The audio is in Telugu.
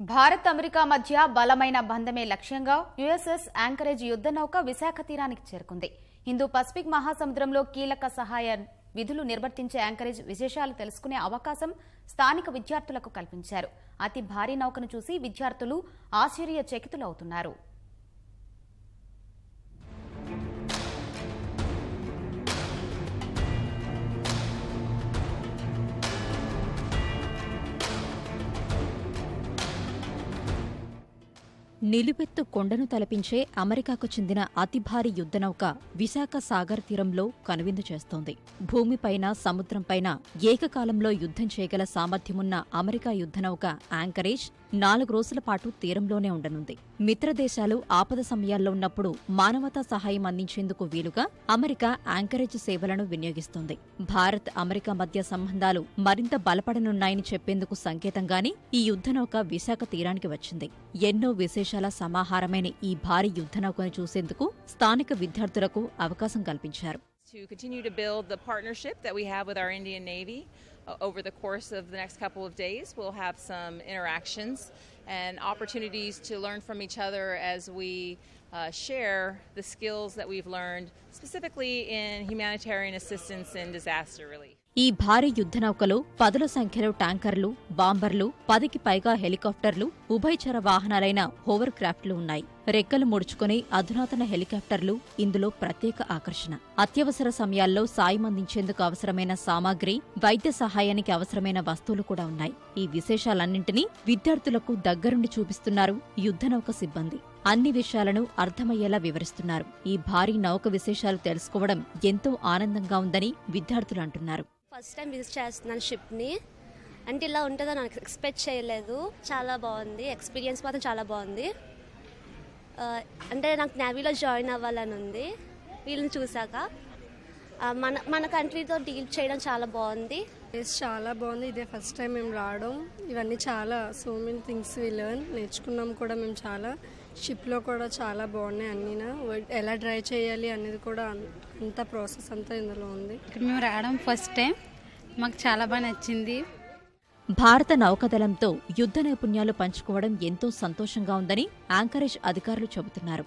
భారత్ అమెరికా మధ్య బలమైన బంధమే లక్ష్యంగా యుఎస్ఎస్ యాంకరేజ్ యుద్ధ నౌక విశాఖ తీరానికి చేరుకుంది. హిందూ పసిఫిక్ మహాసముద్రంలో కీలక సహాయ విధులు నిర్వర్తించే యాంకరేజ్ విశేషాలు తెలుసుకునే అవకాశం స్థానిక విద్యార్థులకు కల్పించారు. అతి భారీ నౌకను చూసి విద్యార్థులు ఆశ్చర్యచకితులవుతున్నారు. నిలువెత్తు కొండను తలపించే అమెరికాకు చెందిన అతి భారీ యుద్ధనౌక విశాఖ సాగర్ తీరంలో కనువిందు చేస్తోంది. భూమిపైన సముద్రంపైన ఏకకాలంలో యుద్ధం చేయగల సామర్థ్యమున్న అమెరికా యుద్ధనౌక యాంకరేజ్ 4 రోజుల పాటు తీరంలోనే ఉండనుంది. మిత్రదేశాలు ఆపద సమయాల్లో ఉన్నప్పుడు మానవతా సహాయం అందించేందుకు వీలుగా అమెరికా యాంకరేజ్ సేవలను వినియోగిస్తోంది. భారత్ అమెరికా మధ్య సంబంధాలు మరింత బలపడనున్నాయని చెప్పేందుకు సంకేతంగానే ఈ యుద్ధనౌక విశాఖ తీరానికి వచ్చింది. ఎన్నో విశేషాల సమాహారమైన ఈ భారీ యుద్ధనౌకను చూసేందుకు స్థానిక విద్యార్థులకు అవకాశం కల్పించారు. To continue to build the partnership that we have with our Indian Navy over the course of the next couple of days. We'll have some interactions and opportunities to learn from each other as we share the skills that we've learned, specifically in humanitarian assistance and disaster relief. ఈ భారీ యుద్ధనౌకలో పదుల సంఖ్యలో ట్యాంకర్లు, బాంబర్లు, 10కి పైగా హెలికాప్టర్లు, ఉభయచర వాహనాలైన హోవర్ క్రాఫ్ట్లు ఉన్నాయి. రెక్కలు ముడుచుకునే అధునాతన హెలికాప్టర్లు ఇందులో ప్రత్యేక ఆకర్షణ. అత్యవసర సమయాల్లో సాయం అందించేందుకు అవసరమైన సామాగ్రి, వైద్య సహాయానికి అవసరమైన వస్తువులు కూడా ఉన్నాయి. ఈ విశేషాలన్నింటినీ విద్యార్థులకు దగ్గరుండి చూపిస్తున్నారు యుద్ధనౌక సిబ్బంది. అన్ని విషయాలను అర్థమయ్యేలా వివరిస్తున్నారు. ఈ భారీ నౌక విశేషాలు తెలుసుకోవడం ఎంతో ఆనందంగా ఉందని విద్యార్థులు అంటున్నారు. ఫస్ట్ టైం విజిట్ చేస్తున్నాను షిప్ని. అంటే ఇలా ఉంటుందో నాకు ఎక్స్పెక్ట్ చేయలేదు. చాలా బాగుంది, ఎక్స్పీరియన్స్ మాత్రం చాలా బాగుంది. అంటే నాకు నేవీలో జాయిన్ అవ్వాలని ఉంది. వీళ్ళని చూసాక మన కంట్రీతో డీల్ చేయడం చాలా బాగుంది. చాలా బాగుంది. ఇదే ఫస్ట్ టైం మేము రావడం. ఇవన్నీ చాలా సో మెనీ థింగ్స్ నేర్చుకున్నాం కూడా మేము చాలా. షిప్లో కూడా చాలా బాగున్నాయి. అన్నీ ఎలా డ్రైవ్ చేయాలి అనేది కూడా అంత ప్రాసెస్ అంతా ఇందులో ఉంది. మేము రావడం ఫస్ట్ టైం, మాకు చాలా బాగా నచ్చింది. భారత నౌకాదళంతో యుద్ధ నైపుణ్యాలు పంచుకోవడం ఎంతో సంతోషంగా ఉందని యాంకరేజ్ అధికారులు చెబుతున్నారు.